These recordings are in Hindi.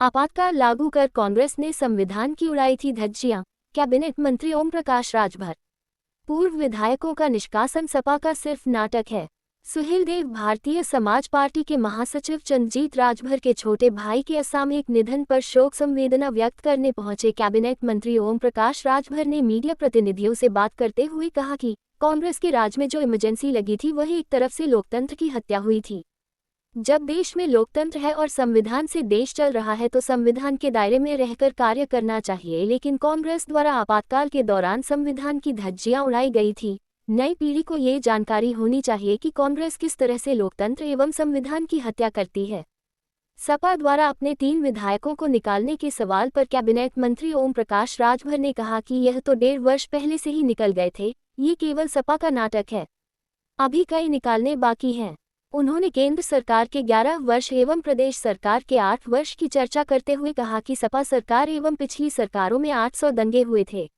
आपातकाल लागू कर कांग्रेस ने संविधान की उड़ाई थी धज्जियां। कैबिनेट मंत्री ओम प्रकाश राजभर। पूर्व विधायकों का निष्कासन सपा का सिर्फ नाटक है। सुहेल देव भारतीय समाज पार्टी के महासचिव चंद्रजीत राजभर के छोटे भाई के असामयिक निधन पर शोक संवेदना व्यक्त करने पहुंचे कैबिनेट मंत्री ओम प्रकाश राजभर ने मीडिया प्रतिनिधियों से बात करते हुए कहा कि कांग्रेस के राज में जो इमरजेंसी लगी थी वही एक तरफ से लोकतंत्र की हत्या हुई थी। जब देश में लोकतंत्र है और संविधान से देश चल रहा है तो संविधान के दायरे में रहकर कार्य करना चाहिए, लेकिन कांग्रेस द्वारा आपातकाल के दौरान संविधान की धज्जियां उड़ाई गई थी। नई पीढ़ी को ये जानकारी होनी चाहिए कि कांग्रेस किस तरह से लोकतंत्र एवं संविधान की हत्या करती है। सपा द्वारा अपने 3 विधायकों को निकालने के सवाल पर कैबिनेट मंत्री ओम प्रकाश राजभर ने कहा कि यह तो 1.5 वर्ष पहले से ही निकल गए थे, ये केवल सपा का नाटक है, अभी कई निकालने बाकी हैं। उन्होंने केंद्र सरकार के 11 वर्ष एवं प्रदेश सरकार के 8 वर्ष की चर्चा करते हुए कहा कि सपा सरकार एवं पिछली सरकारों में 800 दंगे हुए थे,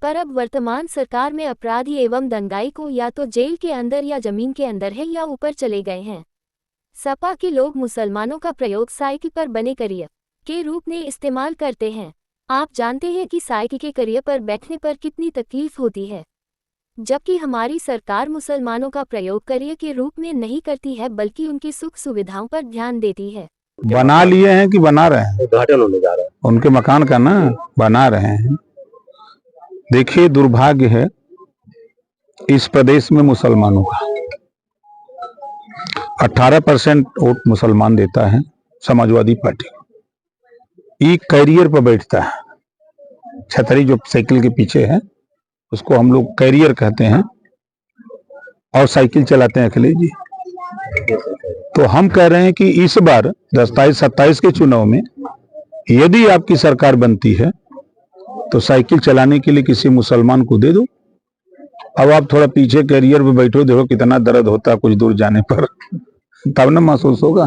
पर अब वर्तमान सरकार में अपराधी एवं दंगाई को या तो जेल के अंदर या जमीन के अंदर है या ऊपर चले गए हैं। सपा के लोग मुसलमानों का प्रयोग साइकिल पर बने करियर के रूप में इस्तेमाल करते हैं। आप जानते हैं कि साइकिल के करियर पर बैठने पर कितनी तकलीफ होती है, जबकि हमारी सरकार मुसलमानों का प्रयोग करियर के रूप में नहीं करती है बल्कि उनकी सुख सुविधाओं पर ध्यान देती है। बना लिए हैं कि बना रहे हैं? उद्घाटन होने जा रहा है उनके मकान का ना, बना रहे हैं। देखिए, दुर्भाग्य है इस प्रदेश में मुसलमानों का। 18% वोट मुसलमान देता है समाजवादी पार्टी को। ये कैरियर पर बैठता है, छतरी जो साइकिल के पीछे है उसको हम लोग कैरियर कहते हैं, और साइकिल चलाते हैं अखिलेश जी। तो हम कह रहे हैं कि इस बार 27 के चुनाव में यदि आपकी सरकार बनती है तो साइकिल चलाने के लिए किसी मुसलमान को दे दो। अब आप थोड़ा पीछे कैरियर पे बैठो, देखो कितना दर्द होता है कुछ दूर जाने पर, तब ना महसूस होगा।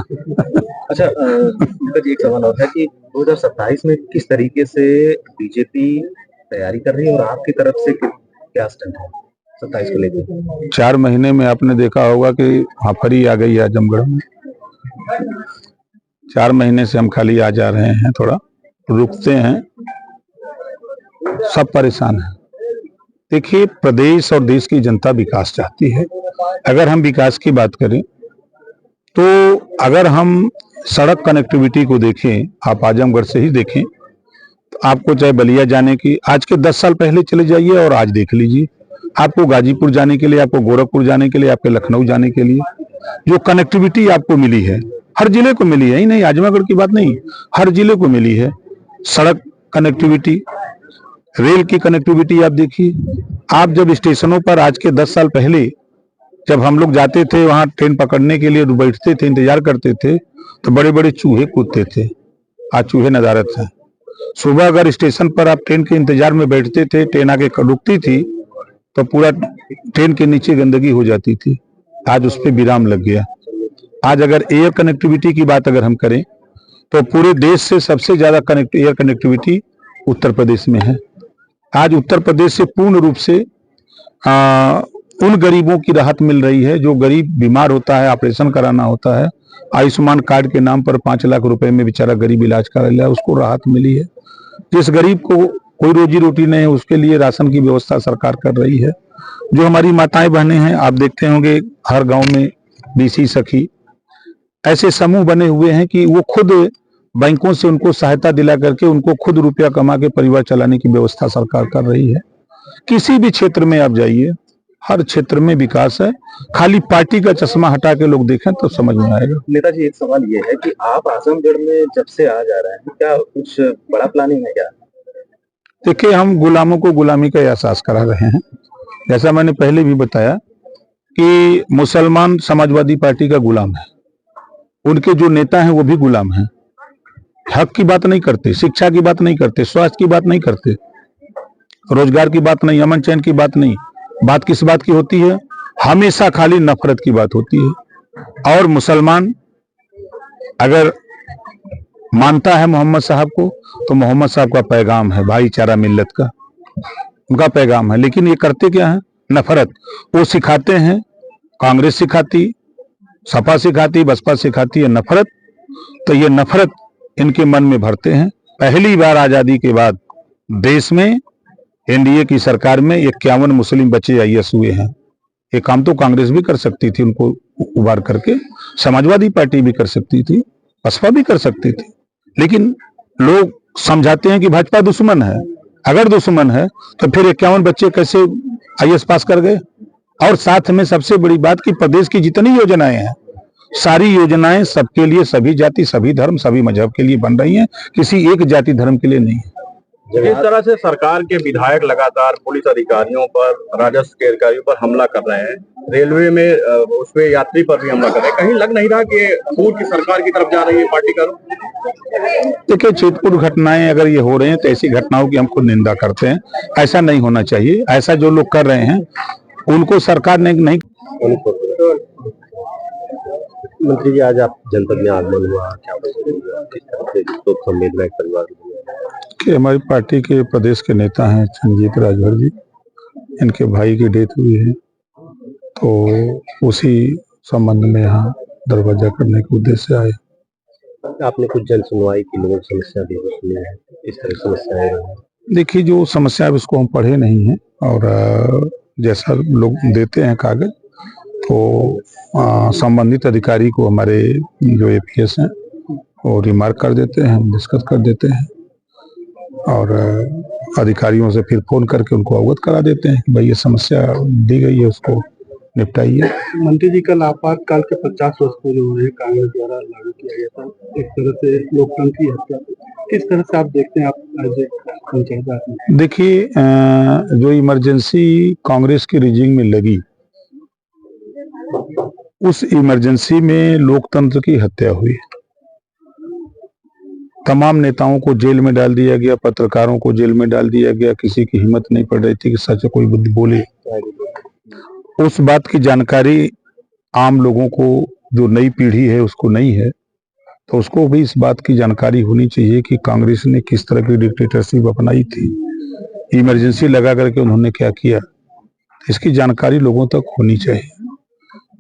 अच्छा, एक सवाल और है कि 2027 में किस तरीके से बीजेपी तैयारी कर रही है और आपकी तरफ से क्या स्टैंड है 27 को लेकर? 4 महीने में आपने देखा होगा कि हाफरी आ गई है आजमगढ़ में। 4 महीने से हम खाली आ जा रहे हैं, थोड़ा रुकते हैं, सब परेशान है। देखिए, प्रदेश और देश की जनता विकास चाहती है। अगर हम विकास की बात करें तो अगर हम सड़क कनेक्टिविटी को देखें, आप आजमगढ़ से ही देखें, तो आपको चाहे बलिया जाने की, आज के 10 साल पहले चले जाइए और आज देख लीजिए, आपको गाजीपुर जाने के लिए, आपको गोरखपुर जाने के लिए, आपके लखनऊ जाने के लिए जो कनेक्टिविटी आपको मिली है, हर जिले को मिली है, ही नहीं आजमगढ़ की बात नहीं, हर जिले को मिली है। सड़क कनेक्टिविटी, रेल की कनेक्टिविटी आप देखिए। आप जब स्टेशनों पर आज के 10 साल पहले जब हम लोग जाते थे वहां ट्रेन पकड़ने के लिए, बैठते थे, इंतजार करते थे, तो बड़े बड़े चूहे कूदते थे। आज चूहे नजारत है। सुबह अगर स्टेशन पर आप ट्रेन के इंतजार में बैठते थे, ट्रेन आके रुकती थी तो पूरा ट्रेन के नीचे गंदगी हो जाती थी। आज उस पर विराम लग गया। आज अगर एयर कनेक्टिविटी की बात अगर हम करें तो पूरे देश से सबसे ज्यादा एयर कनेक्टिविटी उत्तर प्रदेश में है। आज उत्तर प्रदेश से पूर्ण रूप से उन गरीबों की राहत मिल रही है जो गरीब बीमार होता है, ऑपरेशन कराना होता है, आयुष्मान कार्ड के नाम पर 5 लाख रुपए में बेचारा गरीब इलाज करा लिया, उसको राहत मिली है। जिस गरीब को कोई रोजी रोटी नहीं है उसके लिए राशन की व्यवस्था सरकार कर रही है। जो हमारी माताएं बहनें हैं, आप देखते होंगे हर गांव में बीसी सखी ऐसे समूह बने हुए हैं कि वो खुद बैंकों से उनको सहायता दिला करके उनको खुद रुपया कमा के परिवार चलाने की व्यवस्था सरकार कर रही है। किसी भी क्षेत्र में आप जाइए, हर क्षेत्र में विकास है। खाली पार्टी का चश्मा हटा के लोग देखें तो समझ में आएगा। नेताजी, एक सवाल ये है कि आप आजमगढ़ में जब से आ जा रहे हैं, क्या कुछ बड़ा प्लानिंग है क्या? देखिए, हम गुलामों को गुलामी का एहसास करा रहे हैं। जैसा मैंने पहले भी बताया कि मुसलमान समाजवादी पार्टी का गुलाम है, उनके जो नेता हैं वो भी गुलाम हैं। हक की बात नहीं करते, शिक्षा की बात नहीं करते, स्वास्थ्य की बात नहीं करते, रोजगार की बात नहीं, अमन चैन की बात नहीं। बात किस बात की होती है? हमेशा खाली नफरत की बात होती है। और मुसलमान अगर मानता है मोहम्मद साहब को तो मोहम्मद साहब का पैगाम है भाईचारा मिल्लत का, उनका पैगाम है। लेकिन ये करते क्या है? नफरत। वो सिखाते हैं, कांग्रेस सिखाती, सपा सिखाती, बसपा सिखाती है नफरत। तो ये नफरत इनके मन में भरते हैं। पहली बार आजादी के बाद देश में एनडीए की सरकार में 51 मुस्लिम बच्चे आईएएस हुए हैं। ये काम तो कांग्रेस भी कर सकती थी, उनको उबार करके, समाजवादी पार्टी भी कर सकती थी, बसपा भी कर सकती थी, लेकिन लोग समझाते हैं कि भाजपा दुश्मन है। अगर दुश्मन है तो फिर 51 बच्चे कैसे आईएएस पास कर गए? और साथ में सबसे बड़ी बात कि प्रदेश की जितनी योजनाएं हैं, सारी योजनाएं सबके लिए, सभी जाति, सभी धर्म, सभी मजहब के लिए बन रही हैं, किसी एक जाति धर्म के लिए नहीं है। जिस तरह से सरकार के विधायक लगातार पुलिस अधिकारियों पर, राजस्व के अधिकारियों पर हमला कर रहे हैं, रेलवे में उसमें यात्री पर भी हमला कर रहे हैं, कहीं लग नहीं रहा कि पूर्व की सरकार की तरफ जा रही है पार्टी का? देखिए, चित्रकूट घटनाएं अगर ये हो रहे हैं तो ऐसी घटनाओं की हम खुद निंदा करते हैं। ऐसा नहीं होना चाहिए। ऐसा जो लोग कर रहे हैं उनको सरकार ने नहीं। मंत्री जी, आज आप जनपद में आगमन हुआ, क्या किस तरह से शोक संवेदना परिवार कि हमारी पार्टी के प्रदेश के नेता हैं संजीत राजभर जी, इनके भाई की डेथ हुई है, तो उसी संबंध में यहाँ दरवाजा करने के उद्देश्य से आए। आपने कुछ जन सुनवाई की, लोगों की समस्या भी सुनी है, इस तरह की समस्याएं? देखिए, जो समस्या है उसको हम पढ़े नहीं है, और जैसा लोग देते हैं कागज तो संबंधित अधिकारी को हमारे जो एपीएस हैं वो रिमार्क कर देते हैं, हम डिस्कस कर देते हैं, और अधिकारियों से फिर फोन करके उनको अवगत करा देते हैं कि भाई ये समस्या दी गई है, उसको निपटाइए। मंत्री जी, कल आपातकाल के 50 वर्ष पूरे हो रहे, कांग्रेस द्वारा लागू किया गया था, एक तरह से लोकतंत्र की हत्या। किस तरह से आप देखते हैं, आप एज ए पंचायत? देखिए, जो इमरजेंसी कांग्रेस की रिजिंग में लगी, उस इमरजेंसी में लोकतंत्र की हत्या हुई। तमाम नेताओं को जेल में डाल दिया गया, पत्रकारों को जेल में डाल दिया गया, किसी की हिम्मत नहीं पड़ रही थी कि सच कोई बुद्धि बोले। उस बात की जानकारी आम लोगों को, जो नई पीढ़ी है उसको नहीं है, तो उसको भी इस बात की जानकारी होनी चाहिए कि कांग्रेस ने किस तरह की डिक्टेटरशिप अपनाई थी, इमरजेंसी लगा करके उन्होंने क्या किया, इसकी जानकारी लोगों तक होनी चाहिए।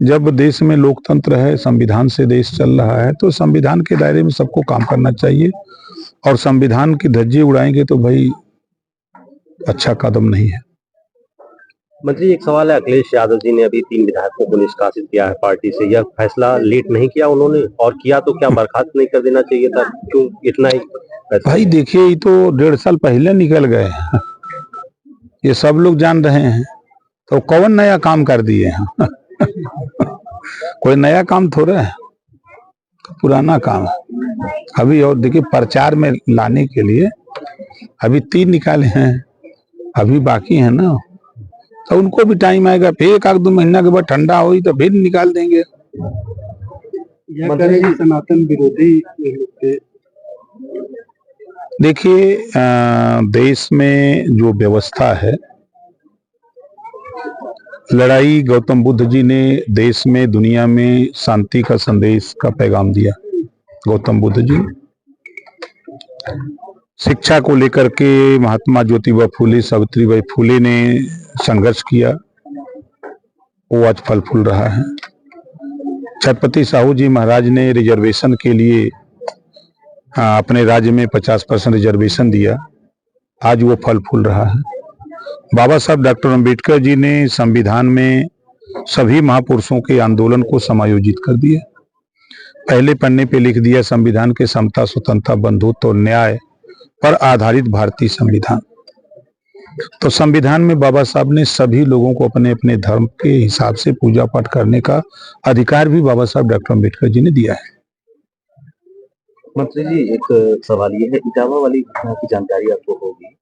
जब देश में लोकतंत्र है, संविधान से देश चल रहा है, तो संविधान के दायरे में सबको काम करना चाहिए, और संविधान की धज्जी उड़ाएंगे तो भाई अच्छा कदम नहीं है। मंत्री, एक सवाल है, अखिलेश यादव जी ने अभी 3 विधायकों को निष्कासित किया है पार्टी से। यह फैसला लेट नहीं किया उन्होंने, और किया तो क्या बर्खास्त नहीं कर देना चाहिए था? क्यों इतना ही? भाई देखिए, ये तो 1.5 साल पहले निकल गए ये सब लोग जान रहे हैं, तो कौन नया काम कर दिए हैं? कोई नया काम थोड़ा है, पुराना काम है अभी। और देखिए, प्रचार में लाने के लिए अभी 3 निकाले हैं, अभी बाकी है ना, तो उनको भी टाइम आएगा, फिर 1-2 महीना के बाद ठंडा हुई तो फिर निकाल देंगे। सनातन विरोधी देखिए, देश में जो व्यवस्था है, लड़ाई, गौतम बुद्ध जी ने देश में, दुनिया में शांति का संदेश का पैगाम दिया। गौतम बुद्ध जी शिक्षा को लेकर के महात्मा ज्योतिबा फूले, सावित्रीबाई फूले ने संघर्ष किया, वो आज फल फूल रहा है। छत्रपति साहू जी महाराज ने रिजर्वेशन के लिए अपने राज्य में 50% रिजर्वेशन दिया, आज वो फल फूल रहा है। बाबा साहब डॉक्टर अम्बेडकर जी ने संविधान में सभी महापुरुषों के आंदोलन को समायोजित कर दिया। पहले पन्ने पे लिख दिया, संविधान के समता, स्वतंत्रता, बंधुत्व और न्याय पर आधारित भारतीय संविधान। तो संविधान में बाबा साहब ने सभी लोगों को अपने अपने धर्म के हिसाब से पूजा पाठ करने का अधिकार भी बाबा साहब डॉक्टर अम्बेडकर जी ने दिया है। मंत्री जी, एक सवाल ये है, इटावा वाली घटना की जानकारी आपको होगी?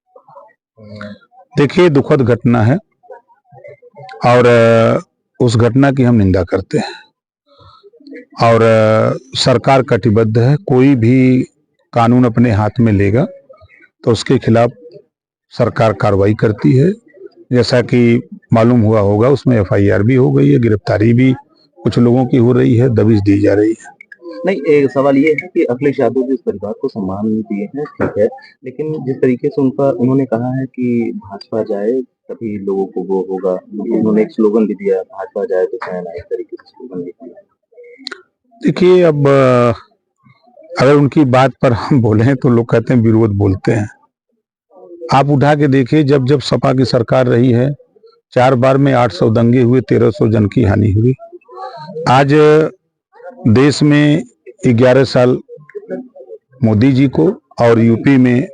देखिए, दुखद घटना है, और उस घटना की हम निंदा करते हैं, और सरकार कटिबद्ध है। कोई भी कानून अपने हाथ में लेगा तो उसके खिलाफ सरकार कार्रवाई करती है। जैसा कि मालूम हुआ होगा, उसमें एफआईआर भी हो गई है, गिरफ्तारी भी कुछ लोगों की हो रही है, दबिश दी जा रही है। नहीं, एक सवाल ये है कि अखिलेश यादव जी इस परिवार को सम्मान दिए हैं, ठीक है, लेकिन जिस तरीके से उन्होंने कहा है कि भाजपा जाए तभी लोगों को वो होगा, उन्होंने एक स्लोगन भी दिया, भाजपा जाए तो चैन आए, इस तरीके से स्लोगन भी दिया। देखिए, अब अगर उनकी बात पर हम बोले तो लोग कहते हैं विरोध बोलते हैं। आप उठा के देखिए, जब जब सपा की सरकार रही है 4 बार में 800 दंगे हुए, 1300 जन की हानि हुई। आज देश में 11 साल मोदी जी को और यूपी में